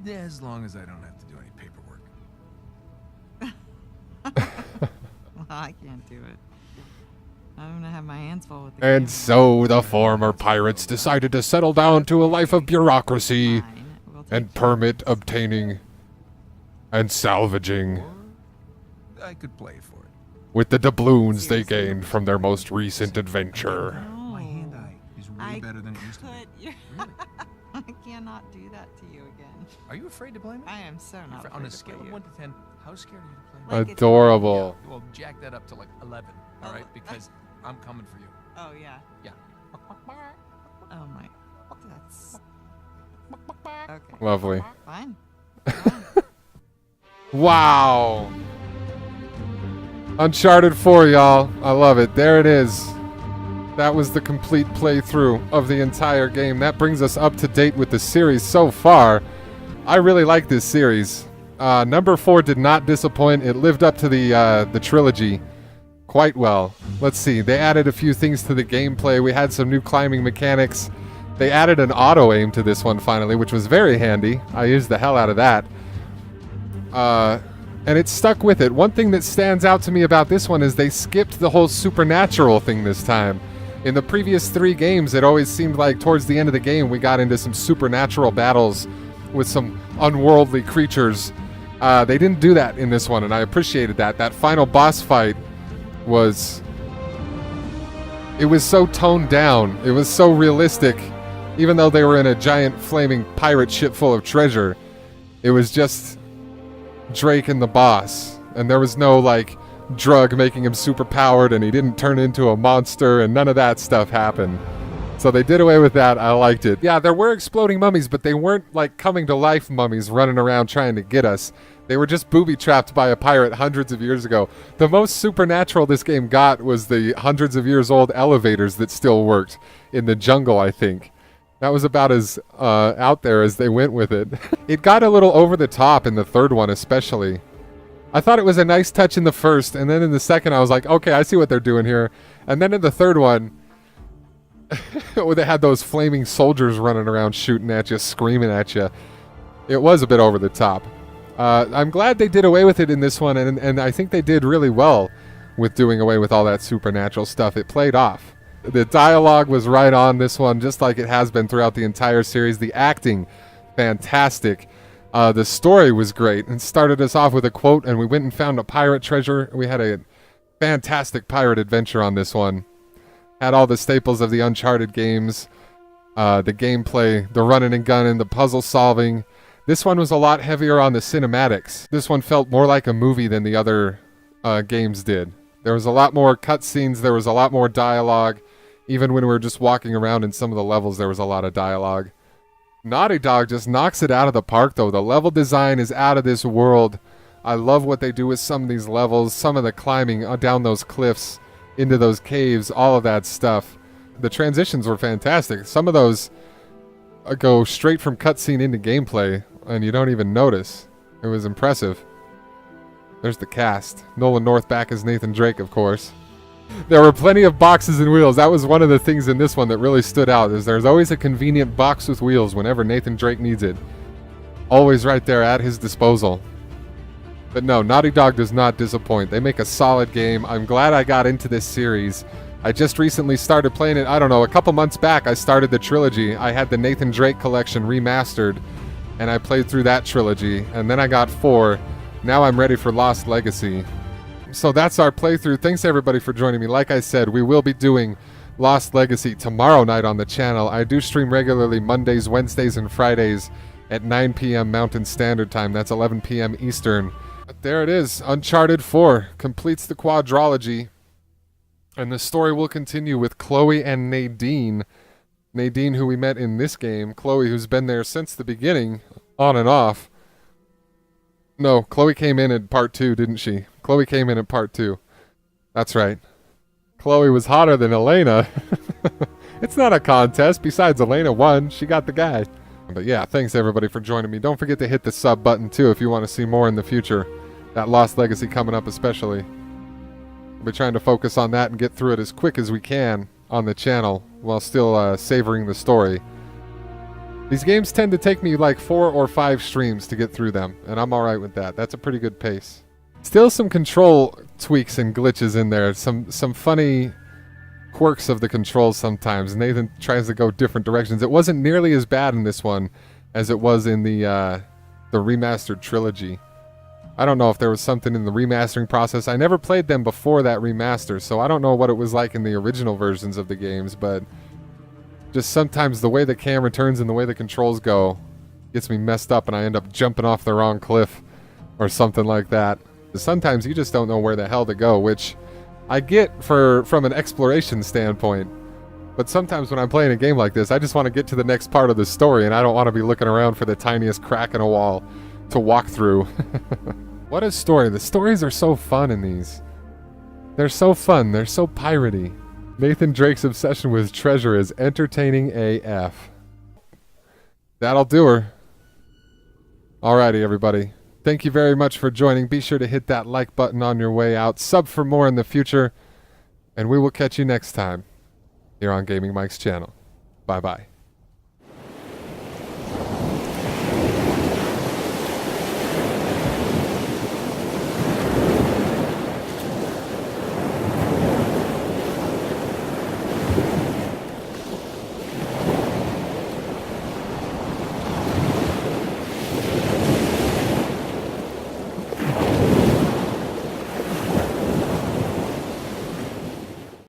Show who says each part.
Speaker 1: Yeah, as long as I don't have to do any paperwork.
Speaker 2: Well, I can't do it. I'm gonna have my hands full with the
Speaker 3: And
Speaker 2: game.
Speaker 3: so the former pirates decided to settle down to a life of bureaucracy
Speaker 2: Fine. We'll take
Speaker 3: and
Speaker 2: care of
Speaker 3: permit
Speaker 2: this.
Speaker 3: obtaining and salvaging
Speaker 1: Or I could play for it.
Speaker 3: with the doubloons they gained from their most recent adventure.
Speaker 2: No,
Speaker 1: My hand-eye is way
Speaker 2: I
Speaker 1: better than it used to be.
Speaker 2: could. You're
Speaker 1: Really?
Speaker 2: I cannot do that to you again.
Speaker 1: Are you afraid to play me?
Speaker 2: I am so not.
Speaker 1: On a
Speaker 2: afraid to
Speaker 1: scale
Speaker 2: play
Speaker 1: of
Speaker 2: you.
Speaker 1: 1 to 10, how scared are you to play me?
Speaker 2: Like, it's
Speaker 3: Adorable.
Speaker 1: Yeah, well, jack that up to like 11, all right? Because I'm coming for you.
Speaker 2: Oh yeah.
Speaker 1: Yeah.
Speaker 2: Oh my. That's okay.
Speaker 3: Lovely.
Speaker 2: Fine.
Speaker 3: Wow. Uncharted 4, y'all. I love it. There it is. That was the complete playthrough of the entire game. That brings us up to date with the series so far. I really like this series. Number 4 did not disappoint. It lived up to the trilogy quite well. Let's see. They added a few things to the gameplay. We had some new climbing mechanics. They added an auto-aim to this one finally, which was very handy. I used the hell out of that. And it stuck with it. One thing that stands out to me about this one is they skipped the whole supernatural thing this time. In the previous 3 games, it always seemed like towards the end of the game we got into some supernatural battles with some unworldly creatures. They didn't do that in this one, and I appreciated that. That final boss fight was... It was so toned down. It was so realistic. Even though they were in a giant flaming pirate ship full of treasure, it was just Drake and the boss. And there was no, like, drug making him super powered, and he didn't turn into a monster, and none of that stuff happened. So they did away with that. I liked it. Yeah, there were exploding mummies, but they weren't like coming to life mummies running around trying to get us. They were just booby-trapped by a pirate hundreds of years ago. The most supernatural this game got was the hundreds of years old elevators that still worked in the jungle, I think. That was about as out there as they went with it. It got a little over the top in the third one especially. I thought it was a nice touch in the first, and then in the second I was like, okay, I see what they're doing here. And then in the third one, where they had those flaming soldiers running around shooting at you, screaming at you, it was a bit over the top. I'm glad they did away with it in this one, and I think they did really well with doing away with all that supernatural stuff. It played off. The dialogue was right on this one, just like it has been throughout the entire series. The acting, fantastic. The story was great, and started us off with a quote, and we went and found a pirate treasure. We had a fantastic pirate adventure on this one. Had all the staples of the Uncharted games, the gameplay, the running and gunning, the puzzle solving. This one was a lot heavier on the cinematics. This one felt more like a movie than the other games did. There was a lot more cutscenes, there was a lot more dialogue. Even when we were just walking around in some of the levels, there was a lot of dialogue. Naughty Dog just knocks it out of the park, though. The level design is out of this world. I love what they do with some of these levels, some of the climbing down those cliffs, into those caves, all of that stuff. The transitions were fantastic. Some of those go straight from cutscene into gameplay, and you don't even notice. It was impressive. There's the cast. Nolan North back as Nathan Drake, of course. There were plenty of boxes and wheels. That was one of the things in this one that really stood out, is there's always a convenient box with wheels whenever Nathan Drake needs it. Always right there at his disposal. But no, Naughty Dog does not disappoint. They make a solid game. I'm glad I got into this series. I just recently started playing it, I don't know, a couple months back I started the trilogy. I had the Nathan Drake collection remastered, and I played through that trilogy, and then I got 4. Now I'm ready for Lost Legacy. So that's our playthrough. Thanks everybody for joining me. Like I said, we will be doing Lost Legacy tomorrow night on the channel. I do stream regularly Mondays, Wednesdays, and Fridays at 9 p.m. Mountain Standard Time. That's 11 p.m. Eastern. But there it is. Uncharted 4 completes the quadrology. And the story will continue with Chloe and Nadine. Nadine, who we met in this game. Chloe, who's been there since the beginning, on and off. No, Chloe came in part 2, didn't she? Chloe came in part 2. That's right. Chloe was hotter than Elena. It's not a contest. Besides, Elena won. She got the guy. But yeah, thanks everybody for joining me. Don't forget to hit the sub button too if you want to see more in the future. That Lost Legacy coming up especially. We'll be trying to focus on that and get through it as quick as we can on the channel while still savoring the story. These games tend to take me like 4 or 5 streams to get through them, and I'm alright with that. That's a pretty good pace. Still some control tweaks and glitches in there. Some funny quirks of the controls sometimes. Nathan tries to go different directions. It wasn't nearly as bad in this one as it was in the remastered trilogy. I don't know if there was something in the remastering process. I never played them before that remaster, so I don't know what it was like in the original versions of the games, but just sometimes the way the camera turns and the way the controls go gets me messed up and I end up jumping off the wrong cliff or something like that. Sometimes you just don't know where the hell to go, which I get from an exploration standpoint. But sometimes when I'm playing a game like this, I just want to get to the next part of the story and I don't want to be looking around for the tiniest crack in a wall to walk through. What a story. The stories are so fun in these. They're so fun. They're so piratey. Nathan Drake's obsession with treasure is entertaining AF. That'll do her. Alrighty, everybody. Thank you very much for joining. Be sure to hit that like button on your way out. Sub for more in the future. And we will catch you next time here on Gaming Mike's channel. Bye-bye.